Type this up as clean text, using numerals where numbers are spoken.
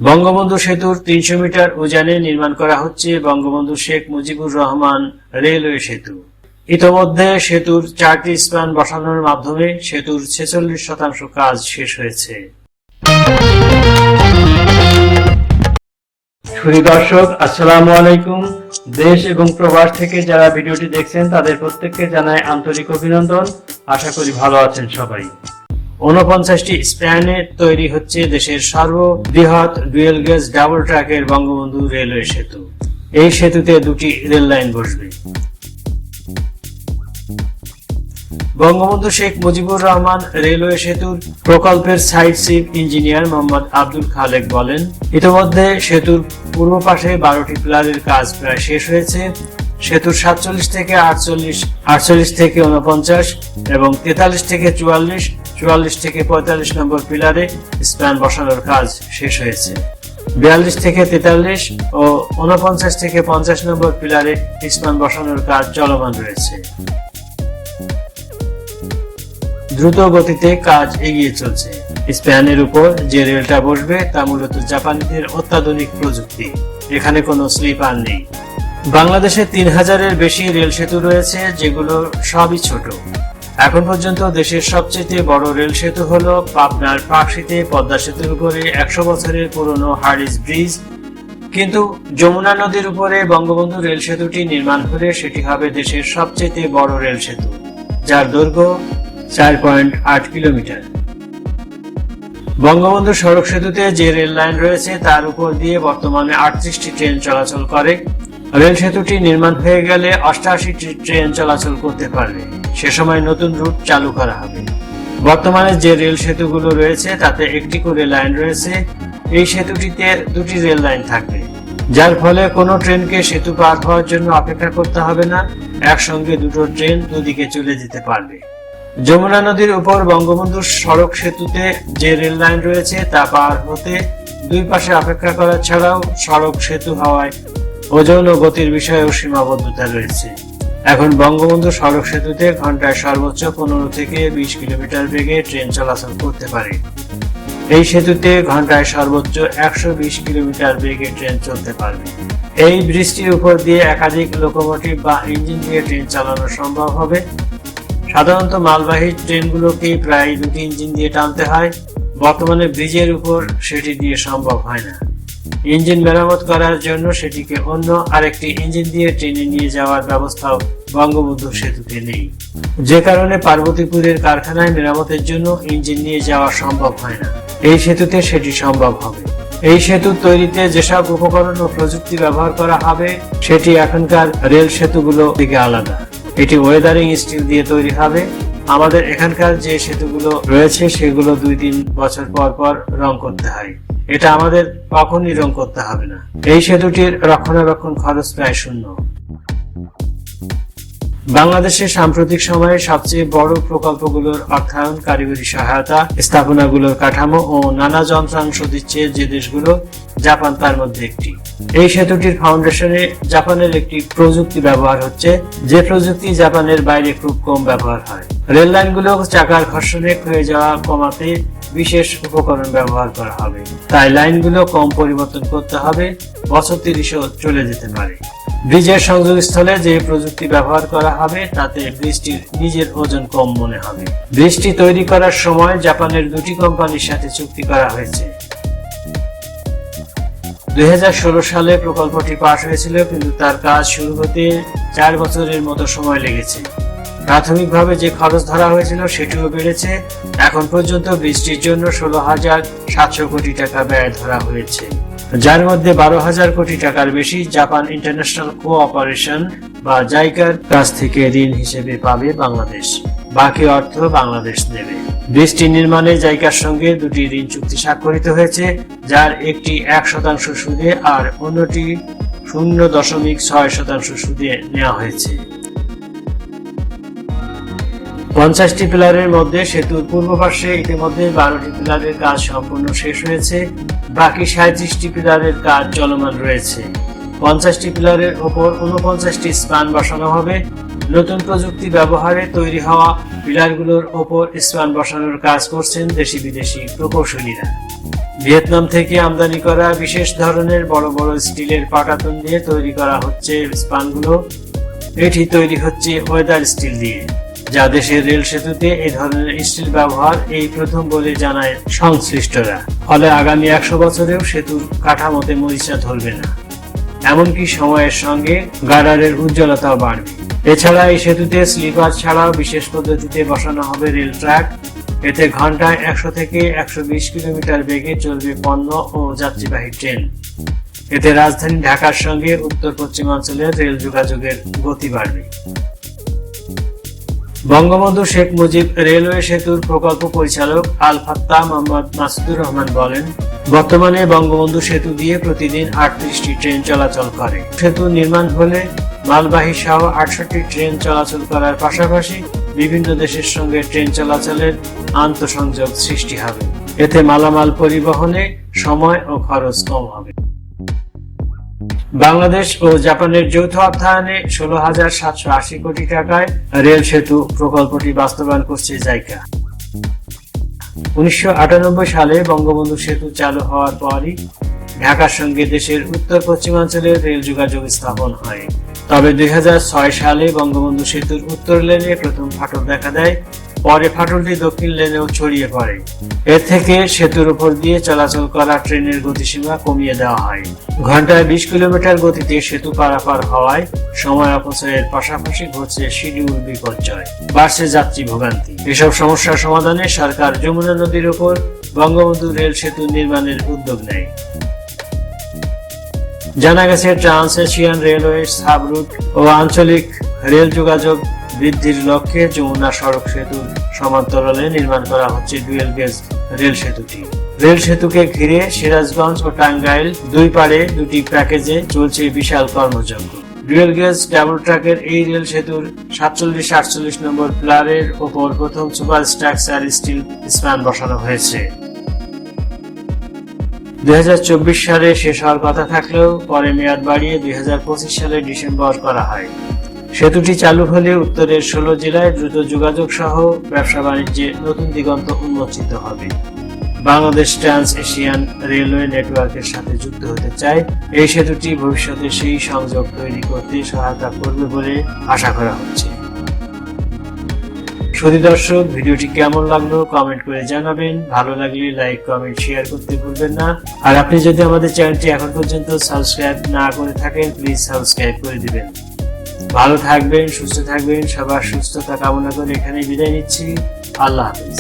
বঙ্গবন্ধু সেতুর ৩০০ মিটার উজানে নির্মাণ করা হচ্ছে বঙ্গবন্ধু শেখ মুজিবুর রহমান রেলওয়ে সেতু। ইতোমধ্যে সেতুর ৪টি স্প্যান বসানোর মাধ্যমে সেতুর ৪৬% কাজ শেষ হয়েছে। সুধী দর্শক, আসসালামু আলাইকুম। দেশ এবং প্রবাস থেকে যারা ভিডিওটি দেখছেন তাদের প্রত্যেককে জানাই আন্তরিক অভিনন্দন। আশা করি ভালো আছেন সবাই। ৪৯টি স্প্যানে তৈরি হচ্ছে দেশের সর্ববৃহৎ ডুয়েল গেজ ডাবল ট্র্যাকের বঙ্গবন্ধু রেলওয়ে সেতু। এই সেতুতে দুটি রেল লাইন বসবে। বঙ্গবন্ধু শেখ মুজিবুর রহমান রেলওয়ে সেতুর প্রকল্পের site chief engineer Mohammad Abdul Khalek বলেন, ইতিমধ্যে সেতুর পূর্ব পাশে ১২টি পিলারের কাজ প্রায় শেষ হয়েছে। সেতুর ৪৭ থেকে ৪৮ থেকে ৪৯ এবং ৪৩ থেকে ৪৪, ৪৪ থেকে ৪৫ নম্বর পিলারে স্প্যান বসানোর কাজ শেষ হয়েছে। ৪২ থেকে ৪৩ ও ৪৯ থেকে ৫০ নম্বর পিলারে স্প্যান বসানোর কাজ চলমান রয়েছে। দ্রুত গতিতে কাজ এগিয়ে চলছে। স্প্যানের উপর যে রেলটা বসবে তা মূলত জাপানিদের অত্যাধুনিক প্রযুক্তি। এখানে কোনো স্লিপার নেই। বাংলাদেশে ৩০০০-এর বেশি রেল সেতু রয়েছে, যেগুলো সবই ছোট। এখন পর্যন্ত দেশের সবচেয়ে বড় রেল সেতু হলো পাবনার পাকশীতে পদ্মা সেতুর উপরে ১০০ বছরের পুরনো হার্ডিজ ব্রিজ। কিন্তু যমুনা নদীর উপরে বঙ্গবন্ধু রেল সেতুটি নির্মাণ হলে সেটি হবে দেশের সবচেয়ে বড় রেল সেতু, যার দৈর্ঘ্য ৪.৮ কিলোমিটার। বঙ্গবন্ধু সড়ক সেতুতে যে রেল লাইন রয়েছে তার উপর দিয়ে বর্তমানে ৩৮টি ট্রেন চলাচল করে। রেল সেতুটি নির্মাণ হয়ে গেলে ৮৮টি ট্রেন চলাচল করতে পারবে। সে সময় নতুন রুট চালু করা হবে। বর্তমানে যে রেল সেতুগুলো রয়েছে তাতে একটি করে লাইন রয়েছে। এই সেতুটিতে দুটি রেল লাইন থাকবে, যার ফলে কোনো ট্রেনকে সেতু পার হওয়ার জন্য অপেক্ষা করতে হবে না। একসঙ্গে দুটো ট্রেন দুদিকে চলে যেতে পারবে। যমুনা নদীর উপর বঙ্গবন্ধু সড়ক সেতুতে যে রেল লাইন রয়েছে তা পার হতে দুই পাশে অপেক্ষা করা ছাড়াও সড়ক সেতু হওয়ায় ওজন ও গতির বিষয়েও সীমাবদ্ধতা রয়েছে। এখন বঙ্গবন্ধু সড়ক সেতুতে ঘন্টায় সর্বোচ্চ ১৫ থেকে ২০ কিলোমিটার বেগে ট্রেন চলাচল করতে পারে। এই সেতুতে ঘন্টায় সর্বোচ্চ ১২০ কিলোমিটার বেগে ট্রেন চলতে পারবে। এই ব্রিজটির উপর দিয়ে একাধিক লোকোমোটিভ বা ইঞ্জিন দিয়ে ট্রেন চালানো সম্ভব হবে। সাধারণত মালবাহী ট্রেনগুলোকে প্রায় দুটি ইঞ্জিন দিয়ে টানতে হয়। বর্তমানে ব্রিজের উপর সেটি দিয়ে সম্ভব হয় না। ইঞ্জিন মেরামত করার জন্য সেটিকে অন্য আরেকটি ইঞ্জিন দিয়ে ট্রেনে নিয়ে যাওয়ার ব্যবস্থাও বঙ্গবন্ধু সেতুতে নেই, যে কারণে পার্বতীপুরের কারখানায় মেরামতের জন্য ইঞ্জিন নিয়ে যাওয়া সম্ভব হয় না। এই সেতুতে সেটি সম্ভব হবে। এই সেতু তৈরিতে যেসব উপকরণ ও প্রযুক্তি ব্যবহার করা হবে সেটি এখনকার রেল সেতুগুলো থেকে আলাদা। এটি ওয়েদারিং স্টিল দিয়ে তৈরি হবে। আমাদের এখানকার যে সেতুগুলো রয়েছে সেগুলো ২-৩ বছর পর পর রং করতে হয়। এটা আমাদের কখনই রং করতে হবে না। এই সেতুটির রক্ষণাবেক্ষণ খরচ প্রায় শূন্য। বাংলাদেশের সাম্প্রতিক সময়ে সবচেয়ে বড় প্রকল্পগুলোর অর্থায়ন, কারিগরি সহায়তা, স্থাপনাগুলোর কাঠামো ও নানা যন্ত্রাংশ দিচ্ছে যে দেশগুলো, জাপান তার মধ্যে একটি। এই সেতুটির ফাউন্ডেশনে জাপানের একটি প্রযুক্তি ব্যবহার হচ্ছে, যে প্রযুক্তি জাপানের বাইরে খুব কম ব্যবহার হয়। রেল লাইনগুলো চাকার ঘর্ষণে ক্ষয়ে যাওয়া কমাতে বিশেষ উপকরণ ব্যবহার করা হবে। তাই লাইনগুলো কম পরিবর্তন করতে হবে, বছর ৩০ও চলে যেতে পারে। ব্রিজের সংযোগস্থলে যে প্রযুক্তি ব্যবহার করা হবে তাতে ব্রিজটির নিজের ওজন কম মনে হবে। ব্রিজটি তৈরি করার সময় জাপানের দুটি কোম্পানির সাথে চুক্তি করা হয়েছে। ২০১৬ সালে প্রকল্পটি পাস হয়েছিল, কিন্তু তার কাজ শুরু হতে ৪ বছরের মতো সময় লেগেছে। প্রাথমিকভাবে যে খরচ ধরা হয়েছিল সেটিও বেড়েছে। এখন পর্যন্ত ব্রিজটির জন্য ১৬,৭০০ কোটি টাকা ব্যয় ধরা হয়েছে, যার মধ্যে ১২,০০০ কোটি টাকার বেশি জাপান ইন্টারন্যাশনাল কোঅপারেশন বা জাইকার কাছ থেকে ঋণ হিসেবে পাবে বাংলাদেশ। বাকি অর্থ বাংলাদেশ দেবে। ব্রিজটি নির্মাণে জাইকার সঙ্গে দুটি ঋণ চুক্তি স্বাক্ষরিত হয়েছে, যার একটি ১% সুদে আর অন্যটি ০.৬% সুদে নেওয়া হয়েছে। ৫০টি পিলারের মধ্যে সেতুর পূর্ব পাশে ইতিমধ্যে ১২টি পিলারের কাজ সম্পূর্ণ শেষ হয়েছে। বাকি ৩৭টি পিলারের কাজ চলমান রয়েছে। ৫০টি পিলারের ওপর ৪৯টি স্প্যান বসানো হবে। নতুন প্রযুক্তি ব্যবহারে তৈরি হওয়া পিলারগুলোর ওপর স্পান বসানোর কাজ করছেন দেশি বিদেশি প্রকৌশলীরা। ভিয়েতনাম থেকে আমদানি করা বিশেষ ধরনের বড় বড় স্টিলের পাটাতন দিয়ে তৈরি করা হচ্ছে স্পানগুলো। এটি তৈরি হচ্ছে ওয়েদার স্টিল দিয়ে, যা দেশের রেল সেতুতে এই ধরনের স্টিল ব্যবহার এই প্রথম বলে জানায় সংশ্লিষ্টরা। ফলে আগামী 100 বছরেও সেতুর কাঠামোতে মরিচা ধরবে না, এমনকি সময়ের সঙ্গে গার্ডারের উজ্জ্বলতাও বাড়বে। এছাড়া এই সেতুতে স্লিপার ছাড়াও বিশেষ পদ্ধতিতে বসানো হবে রেল ট্র্যাক। এতে ঘন্টায় 100 থেকে 120 কিলোমিটার বেগে চলবে পণ্য ও যাত্রীবাহী ট্রেন। এতে রাজধানী ঢাকার সঙ্গে উত্তর পশ্চিমাঞ্চলের রেল যোগাযোগের গতি বাড়বে। বঙ্গবন্ধু শেখ মুজিব রেলওয়ে সেতুর প্রকল্প পরিচালক আল ফাত্তাহ মোহাম্মদ মাসুদুর রহমান বলেন, বর্তমানে বঙ্গবন্ধু সেতু দিয়ে প্রতিদিন 38টি ট্রেন চলাচল করে। সেতু নির্মাণ হলে মালবাহী সহ 68টি ট্রেন চলাচল করার পাশাপাশি বিভিন্ন দেশের সঙ্গে ট্রেন চলাচলের আন্তঃসংযোগ সৃষ্টি হবে। এতে মালামাল পরিবহনে সময় ও খরচ কম হবে। বাংলাদেশ ও জাপানের যৌথ অর্থায়নে 16,780 কোটি টাকায় রেল সেতু প্রকল্পটি বাস্তবায়ন করছে জাইকা। 1998 সালে বঙ্গবন্ধু সেতু চালু হওয়ার পরই ঢাকার সঙ্গে দেশের উত্তর পশ্চিমাঞ্চলের রেল যোগাযোগ স্থাপন হয়। তবে 2006 সালে বঙ্গবন্ধু সেতুর উত্তর লেনে প্রথম ফাটল দেখা দেয়। পরে ফাটলটি দক্ষিণ লেনেও ছড়িয়ে পড়ে। এর থেকে সেতুর উপর দিয়ে চলাচল করা ট্রেনের গতিসীমা কমিয়ে দেওয়া হয়। ঘন্টায় 20 কিলোমিটার গতিতে সেতু পারাপার হওয়ায় সময় অপচয়ের পাশাপাশি ঘটছে শিডিউল বিপর্যয়, বাড়ছে যাত্রী ভোগান্তি। এসব সমস্যার সমাধানে সরকার যমুনা নদীর উপর বঙ্গবন্ধু রেল সেতু নির্মাণের উদ্যোগ নেয়। জানা গেছে, trans Asian railway sub route ও আঞ্চলিক রেল যোগাযোগ বৃদ্ধির লক্ষ্যে যমুনা সড়ক সেতুর সমান্তরালে নির্মাণ করা হচ্ছে ডুয়েল গেজ রেল সেতুটি। রেল সেতুকে ঘিরে সিরাজগঞ্জ ও টাঙ্গাইল দুই পাড়ে দুটি প্যাকেজে চলছে বিশাল কর্মযজ্ঞ। ডুয়েল গেজ ডাবল ট্র্যাকের এই রেল সেতুর 47-48 নম্বর পিলারের ওপর প্রথম সুপার স্ট্রাকচার স্টিল স্প্যান বসানো হয়েছে। 2024 সালে শেষ হওয়ার কথা থাকলেও পরে মেয়াদ বাড়িয়ে 2025 সালের ডিসেম্বর করা হয়। সেতুটি চালু হলে উত্তরের 16 জেলায় দ্রুত যোগাযোগ সহ ব্যবসা বাণিজ্যে নতুন দিগন্ত উন্মোচিত হবে। বাংলাদেশ ট্রান্স এশিয়ান রেলওয়ে নেটওয়ার্কের সাথে যুক্ত হতে চায়। এই সেতুটি ভবিষ্যতে সেই সংযোগ তৈরি করতে সহায়তা করবে বলে আশা করা হচ্ছে। সুধী দর্শক, ভিডিওটি কেমন লাগলো কমেন্ট করে জানাবেন। ভালো লাগলে লাইক, কমেন্ট, শেয়ার করতে ভুলবেন না। আর আপনি যদি আমাদের চ্যানেলটি এখন পর্যন্ত সাবস্ক্রাইব না করে থাকেন, প্লিজ সাবস্ক্রাইব করে দিবেন। ভালো থাকবেন, সুস্থ থাকবেন। সবার সুস্থতা কামনা করে এখানেই বিদায় নিচ্ছি। আল্লাহ হাফেজ।